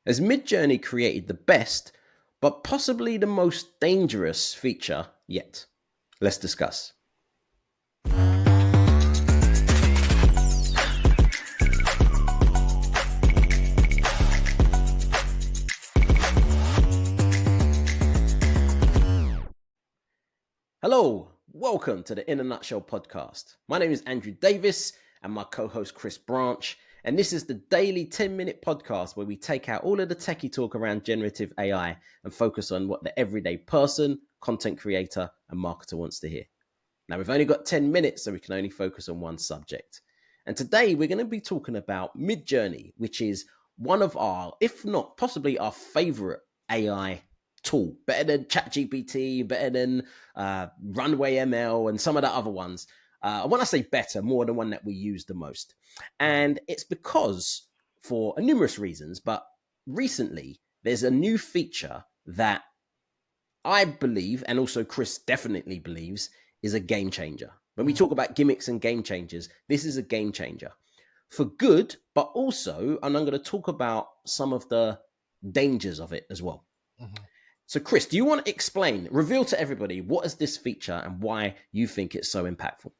Has MidJourney created the best, but possibly the most dangerous feature yet? Let's discuss. Hello, welcome to the In a Nutshell podcast. My name is Andrew Davis and my co-host Chris Branch, and this is the daily 10-minute podcast where we take out all of the techie talk around generative AI and focus on what the everyday person, content creator, and marketer wants to hear. Now, we've only got 10 minutes, so we can only focus on one subject. And today we're going to be talking about MidJourney, which is one of our, if not possibly our favorite AI tool, better than ChatGPT, better than Runway ML, and some of the other ones. When I say better, more the one that we use the most. And it's because, for numerous reasons, but recently there's a new feature that I believe, and also Chris definitely believes, is a game changer. When we talk about gimmicks and game changers, this is a game changer for good, but also, and I'm going to talk about some of the dangers of it as well. Mm-hmm. So, Chris, do you want to explain, reveal to everybody what is this feature and why you think it's so impactful?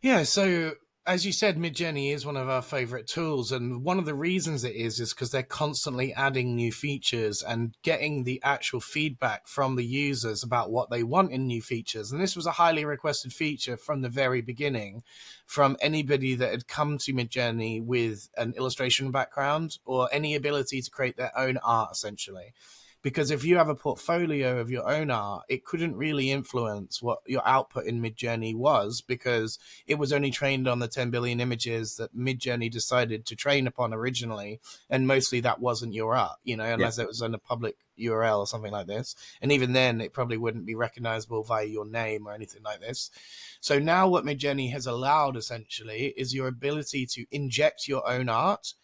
Yeah, so as you said, MidJourney is one of our favorite tools. And one of the reasons it is because they're constantly adding new features and getting the actual feedback from the users about what they want in new features. And this was a highly requested feature from the very beginning from anybody that had come to MidJourney with an illustration background or any ability to create their own art, essentially. Because if you have a portfolio of your own art, it couldn't really influence what your output in MidJourney was because it was only trained on the 10 billion images that MidJourney decided to train upon originally. And mostly that wasn't your art, unless it was on a public URL or something like this. And even then, it probably wouldn't be recognizable via your name or anything like this. So now what MidJourney has allowed, essentially, is your ability to inject your own art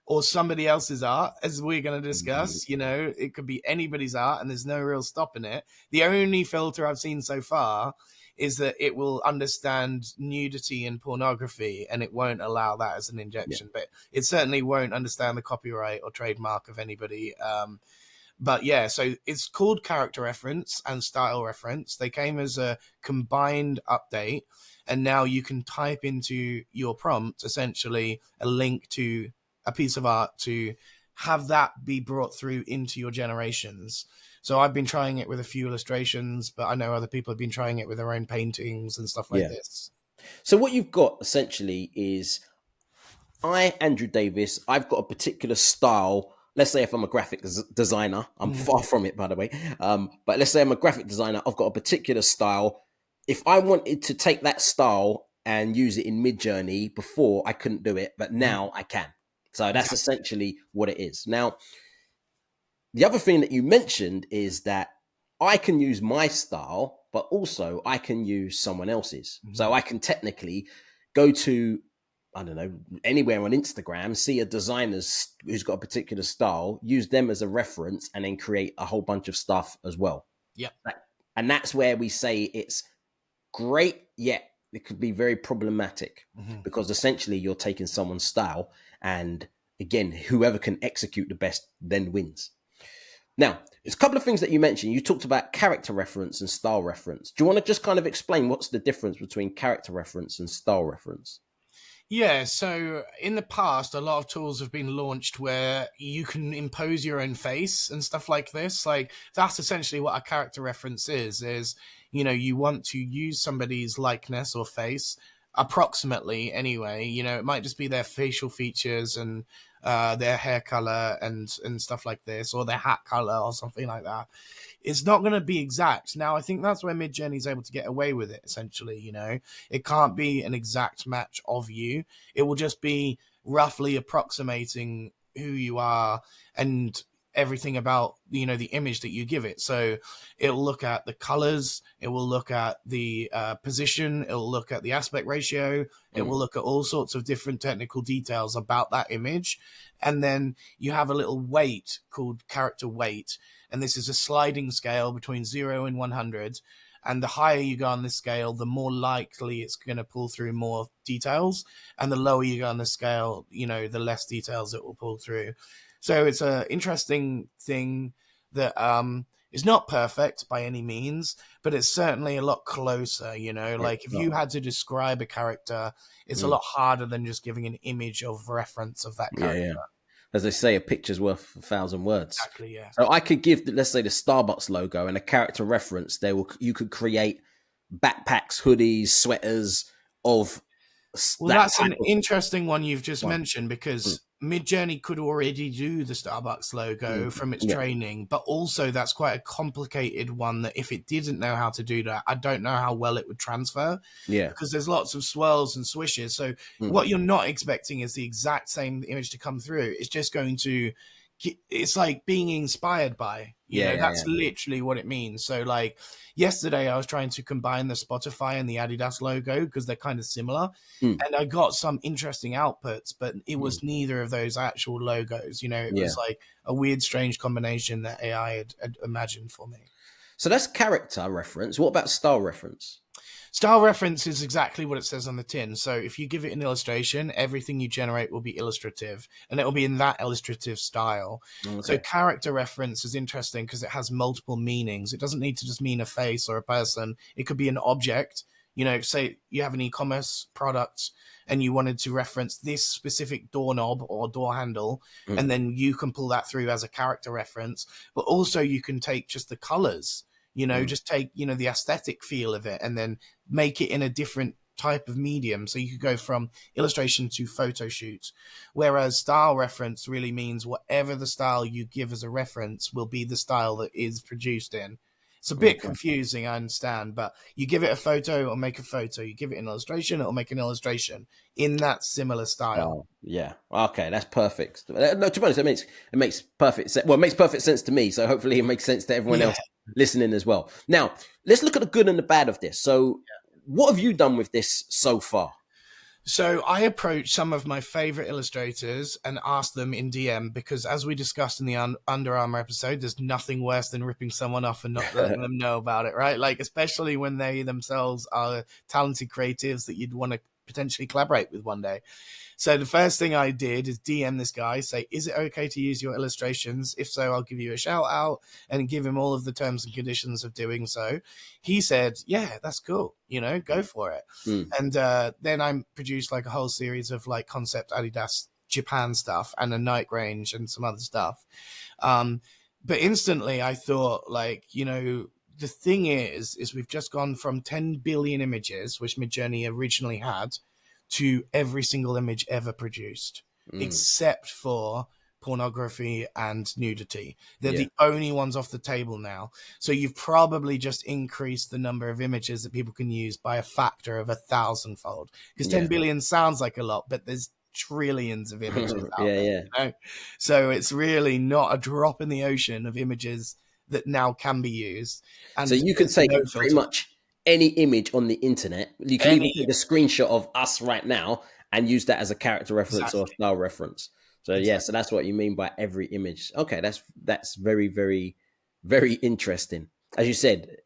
or somebody else's art, as we're going to discuss. It could be anybody's art and there's no real stopping it. The only filter I've seen so far is that it will understand nudity and pornography and it won't allow that as an injection, but it certainly won't understand the copyright or trademark of anybody. But yeah, so it's called character reference and style reference. They came as a combined update, and now you can type into your prompt, essentially, a link to a piece of art to have that be brought through into your generations. So I've been trying it with a few illustrations, but I know other people have been trying it with their own paintings and stuff like this. So what you've got essentially is Andrew Davis, I've got a particular style. Let's say if I'm a graphic designer, I'm far from it, by the way. But let's say I'm a graphic designer, I've got a particular style. If I wanted to take that style and use it in MidJourney, before I couldn't do it, but now I can. So that's essentially what it is. Now, the other thing that you mentioned is that I can use my style, but also I can use someone else's. Mm-hmm. So I can technically go to, I don't know, anywhere on Instagram, see a designer who's got a particular style, use them as a reference, and then create a whole bunch of stuff as well. Yeah. And that's where we say it's great, yet it could be very problematic because essentially you're taking someone's style, and again, whoever can execute the best then wins. Now, there's a couple of things that you mentioned. You talked about character reference and style reference. Do you want to just kind of explain what's the difference between character reference and style reference? Yeah, so in the past, a lot of tools have been launched where you can impose your own face and stuff like this. Like, that's essentially what a character reference is, you want to use somebody's likeness or face, approximately anyway. It might just be their facial features and their hair color and stuff like this, or their hat color or something like that. It's not going to be exact. Now, I think that's where MidJourney is able to get away with it, essentially. It can't be an exact match of you. It will just be roughly approximating who you are and everything about, the image that you give it. So it'll look at the colors, it will look at the position, it'll look at the aspect ratio, it will look at all sorts of different technical details about that image. And then you have a little weight called character weight. And this is a sliding scale between 0 and 100. And the higher you go on this scale, the more likely it's going to pull through more details. And the lower you go on the scale, the less details it will pull through. So it's an interesting thing that is not perfect by any means, but it's certainly a lot closer, like if you had to describe a character, it's a lot harder than just giving an image of reference of that character. Yeah. As they say, a picture's worth 1,000 words. Exactly, yeah. So I could give, let's say, the Starbucks logo and a character reference. You could create backpacks, hoodies, sweaters of Well, that that's type an of interesting one you've just one. mentioned, because MidJourney could already do the Starbucks logo from its training, but also that's quite a complicated one that if it didn't know how to do that, I don't know how well it would transfer, Yeah. because there's lots of swirls and swishes. So what you're not expecting is the exact same image to come through. It's just going to, it's like being inspired by, that's literally what it means. So like yesterday I was trying to combine the Spotify and the Adidas logo because they're kind of similar, and I got some interesting outputs, but it was neither of those actual logos. It was like a weird, strange combination that AI had imagined for me. So that's character reference. What about style reference? Style reference is exactly what it says on the tin. So if you give it an illustration, everything you generate will be illustrative, and it will be in that illustrative style. Okay. So character reference is interesting because it has multiple meanings. It doesn't need to just mean a face or a person. It could be an object. Say you have an e-commerce product and you wanted to reference this specific doorknob or door handle, and then you can pull that through as a character reference. But also you can take just the colors, just take, the aesthetic feel of it and then make it in a different type of medium. So you could go from illustration to photo shoot, whereas style reference really means whatever the style you give as a reference will be the style that is produced in. It's a bit confusing, I understand, but you give it a photo, it'll make a photo. You give it an illustration, it'll make an illustration in that similar style. Yeah. Okay, that's perfect. No, to be honest, it makes perfect sense. Well, it makes perfect sense to me, so hopefully it makes sense to everyone else listening as well. Now, let's look at the good and the bad of this. So, what have you done with this so far? So I approached some of my favorite illustrators and asked them in DM, because as we discussed in the Under Armour episode, there's nothing worse than ripping someone off and not letting them know about it, right? Like, especially when they themselves are talented creatives that you'd want to potentially collaborate with one day. So the first thing I did is DM this guy, say, is it okay to use your illustrations? If so, I'll give you a shout out, and give him all of the terms and conditions of doing so. He said, yeah, that's cool. Go for it. And then I produced like a whole series of like concept Adidas Japan stuff and a Nike range and some other stuff. But instantly I thought, like, the thing is we've just gone from 10 billion images, which MidJourney originally had, to every single image ever produced, except for pornography and nudity. They're the only ones off the table now. So you've probably just increased the number of images that people can use by a factor of 1,000-fold. Because 10 billion sounds like a lot, but there's trillions of images out there. So it's really not a drop in the ocean of images that now can be used. And so you can take pretty much any image on the internet. You can even take a screenshot of us right now and use that as a character reference or style reference. So so that's what you mean by every image. Okay, that's very, very, very interesting. As you said,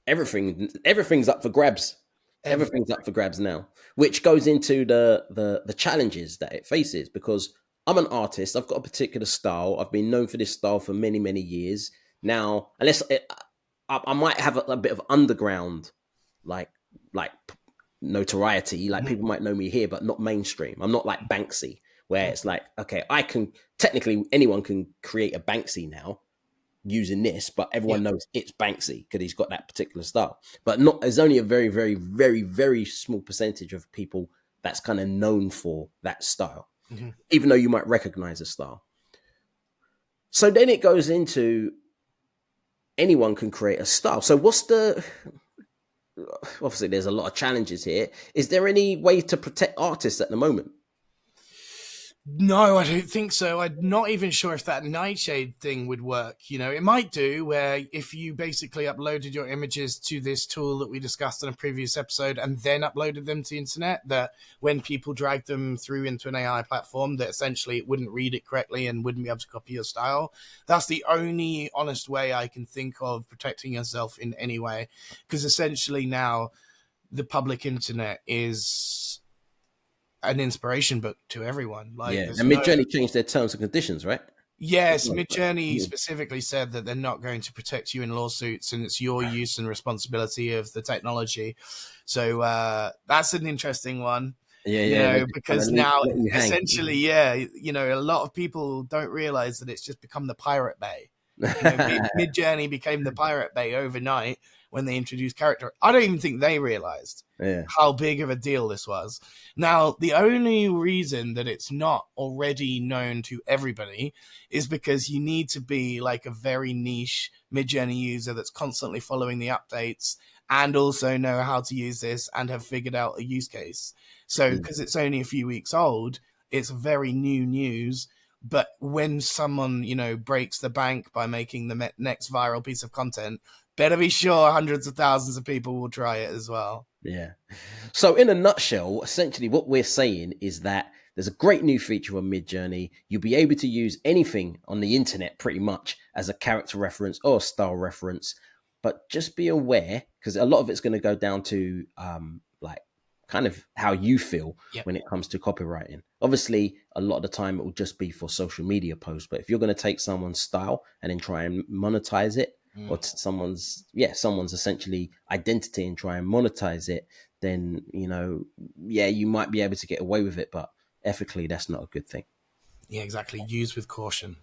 everything's up for grabs. Everything's up for grabs now, which goes into the challenges that it faces, because I'm an artist. I've got a particular style. I've been known for this style for many, many years now. Unless I might have a bit of underground, like notoriety. Like people might know me here, but not mainstream. I'm not like Banksy, where it's like, okay, technically anyone can create a Banksy now using this, but everyone knows it's Banksy because he's got that particular style. But there's only a very, very, very, very small percentage of people that's kind of known for that style, even though you might recognize a style. So then it goes into anyone can create a style. So obviously there's a lot of challenges here. Is there any way to protect artists at the moment? No, I don't think so. I'm not even sure if that Nightshade thing would work. It might do, where if you basically uploaded your images to this tool that we discussed in a previous episode and then uploaded them to the internet, that when people dragged them through into an AI platform, that essentially it wouldn't read it correctly and wouldn't be able to copy your style. That's the only honest way I can think of protecting yourself in any way, because essentially now the public internet is an inspiration book to everyone. Like, Yeah. there's And no. MidJourney changed their terms and conditions, right? Yes, Yeah. MidJourney specifically said that they're not going to protect you in lawsuits, and it's your use and responsibility of the technology. So that's an interesting one, Yeah, yeah, they just kind of because now let you hang. essentially, yeah, a lot of people don't realize that it's just become the Pirate Bay. MidJourney became the Pirate Bay overnight when they introduced character. I don't even think they realized Yeah. how big of a deal this was. Now, the only reason that it's not already known to everybody is because you need to be like a very niche MidJourney user that's constantly following the updates and also know how to use this and have figured out a use case. So, because it's only a few weeks old, it's very new news. But when someone, breaks the bank by making the next viral piece of content, better be sure hundreds of thousands of people will try it as well. Yeah. So in a nutshell, essentially what we're saying is that there's a great new feature on MidJourney. You'll be able to use anything on the internet pretty much as a character reference or a style reference, but just be aware because a lot of it's going to go down to like kind of how you feel Yep. when it comes to copywriting. Obviously, a lot of the time it will just be for social media posts, but if you're going to take someone's style and then try and monetize it, or someone's essentially identity and try and monetize it, then you might be able to get away with it, but ethically that's not a good thing. Yeah, exactly. Use with caution.